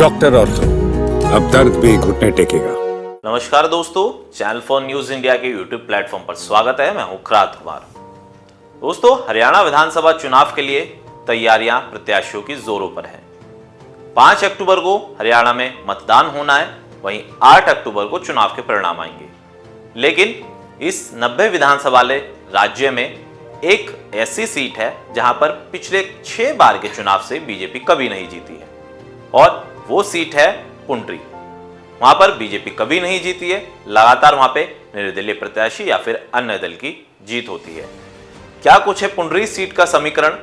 Doctor ortho, अब दर्द भी घुटने टेकेगा। नमस्कार दोस्तों, चैनल फॉर न्यूज इंडिया के यूट्यूब प्लेटफॉर्म पर स्वागत है। मैं हूं खरात कुमार। दोस्तों, हरियाणा विधानसभा चुनाव के लिए तैयारियां प्रत्याशियों की जोरों पर हैं। 5 अक्टूबर को हरियाणा में मतदान होना है, वहीं 8 अक्टूबर को चुनाव के परिणाम आएंगे। लेकिन इस 90 विधानसभा वाले राज्य में एक ऐसी सीट है जहां पर पिछले 6 बार के चुनाव से बीजेपी कभी नहीं जीती है, और वो सीट है पुंडरी। वहां पर बीजेपी कभी नहीं जीती है। लगातार वहां पे निर्दलीय प्रत्याशी या फिर अन्य दल की जीत होती है। क्या कुछ है पुंडरी सीट का समीकरण,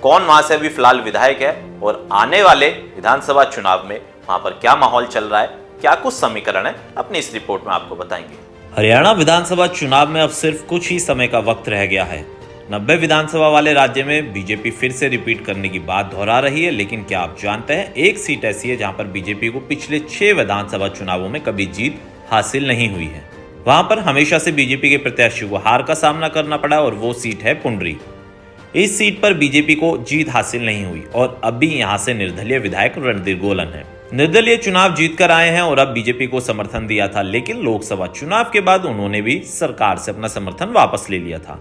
कौन वहां से अभी फिलहाल विधायक है, और आने वाले विधानसभा चुनाव में वहां पर क्या माहौल चल रहा है, क्या कुछ समीकरण है, अपनी इस रिपोर्ट में आपको बताएंगे। हरियाणा विधानसभा चुनाव में अब सिर्फ कुछ ही समय का वक्त रह गया है। 90 विधानसभा वाले राज्य में बीजेपी फिर से रिपीट करने की बात दोहरा रही है। लेकिन क्या आप जानते हैं, एक सीट ऐसी है जहां पर बीजेपी को पिछले 6 विधानसभा चुनावों में कभी जीत हासिल नहीं हुई है। वहां पर हमेशा से बीजेपी के प्रत्याशियों को हार का सामना करना पड़ा, और वो सीट है पुंडरी। इस सीट पर बीजेपी को जीत हासिल नहीं हुई, और अब भी यहां से निर्दलीय विधायक रणधीर गोलन है। निर्दलीय चुनाव जीतकर आए हैं और अब बीजेपी को समर्थन दिया था, लेकिन लोकसभा चुनाव के बाद उन्होंने भी सरकार से अपना समर्थन वापस ले लिया था।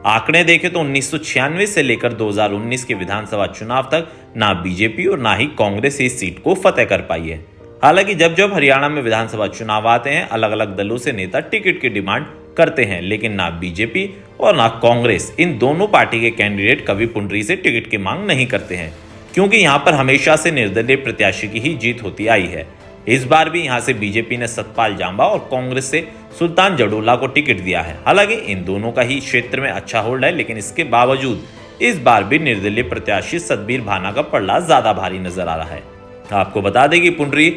आंकड़े देखें तो 1996 से लेकर 2019 के विधानसभा चुनाव तक ना बीजेपी और ना ही कांग्रेस इस सीट को फतेह कर पाई है। हालांकि जब जब हरियाणा में विधानसभा चुनाव आते हैं, अलग अलग दलों से नेता टिकट की डिमांड करते हैं, लेकिन ना बीजेपी और ना कांग्रेस, इन दोनों पार्टी के कैंडिडेट कभी पुंडरी से टिकट की मांग नहीं करते हैं, क्योंकि यहाँ पर हमेशा से निर्दलीय प्रत्याशी की ही जीत होती आई है। इस बार भी यहाँ से बीजेपी ने सतपाल जांबा और कांग्रेस से सुल्तान जड़ोला को टिकट दिया है। हालांकि इन दोनों का ही क्षेत्र में अच्छा होल्ड है, लेकिन इसके बावजूद इस बार भी निर्दलीय प्रत्याशी सतबीर भाना का पलड़ा ज्यादा भारी नजर आ रहा है। आपको बता दें कि पुंडरी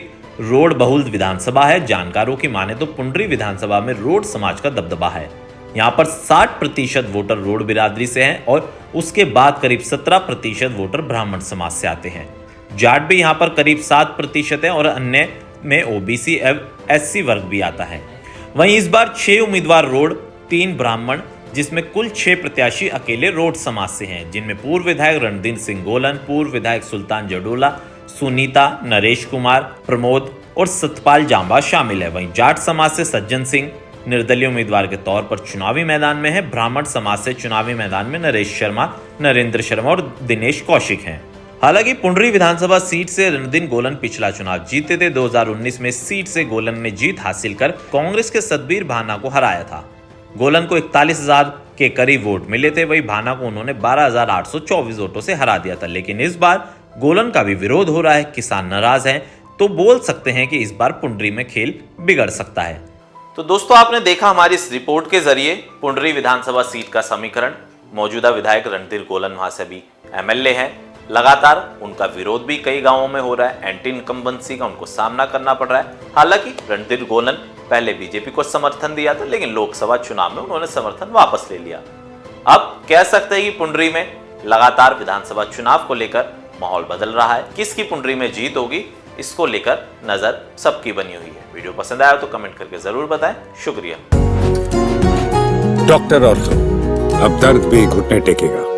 रोड बहुल विधानसभा है। जानकारों की माने तो पुंडरी विधानसभा में रोड समाज का दबदबा है। यहाँ पर 60% वोटर रोड बिरादरी से हैं, और उसके बाद करीब 17% वोटर ब्राह्मण समाज से आते हैं। जाट भी यहाँ पर करीब 7% है, और अन्य में ओबीसी एवं एससी वर्ग भी आता है। वहीं इस बार 6 उम्मीदवार रोड, 3 ब्राह्मण, जिसमें कुल 6 प्रत्याशी अकेले रोड समाज से हैं, जिनमें पूर्व विधायक रणधीर सिंह गोलन, पूर्व विधायक सुल्तान जड़ोला, सुनीता, नरेश कुमार, प्रमोद और सतपाल जांबा शामिल है। वहीं जाट समाज से सज्जन सिंह निर्दलीय उम्मीदवार के तौर पर चुनावी मैदान में है। ब्राह्मण समाज से चुनावी मैदान में नरेश शर्मा, नरेंद्र शर्मा और दिनेश कौशिक हैं। हालांकि पुंडरी विधानसभा सीट से रणधीर गोलन पिछला चुनाव जीते थे। 2019 में सीट से गोलन ने जीत हासिल कर कांग्रेस के सतबीर भाना को हराया था। गोलन को 41,000 के करीब वोट मिले थे, वही भाना को उन्होंने 12,824 वोटों से हरा दिया था। लेकिन इस बार गोलन का भी विरोध हो रहा है, किसान नाराज हैं, तो बोल सकते हैं कि इस बार पुंडरी में खेल बिगड़ सकता है। तो दोस्तों, आपने देखा हमारी इस रिपोर्ट के जरिए पुंडरी विधानसभा सीट का समीकरण। मौजूदा विधायक रणधीर गोलन वहां से भी एमएलए हैं। लगातार उनका विरोध भी कई गांवों में हो रहा है, एंटी इनकम्बेंसी का उनको सामना करना पड़ रहा है। हालांकि रणधीर गोलन पहले बीजेपी को समर्थन दिया था, लेकिन लोकसभा चुनाव में उन्होंने समर्थन वापस ले लिया। अब कह सकते हैं कि पुंडरी में लगातार विधानसभा चुनाव को लेकर माहौल बदल रहा है। किसकी पुंडरी में जीत होगी, इसको लेकर नजर सबकी बनी हुई है। वीडियो पसंद आया तो कमेंट करके जरूर बताएं। शुक्रिया। डॉक्टर ऑर्थो, अब दर्द भी घुटने टेकेगा।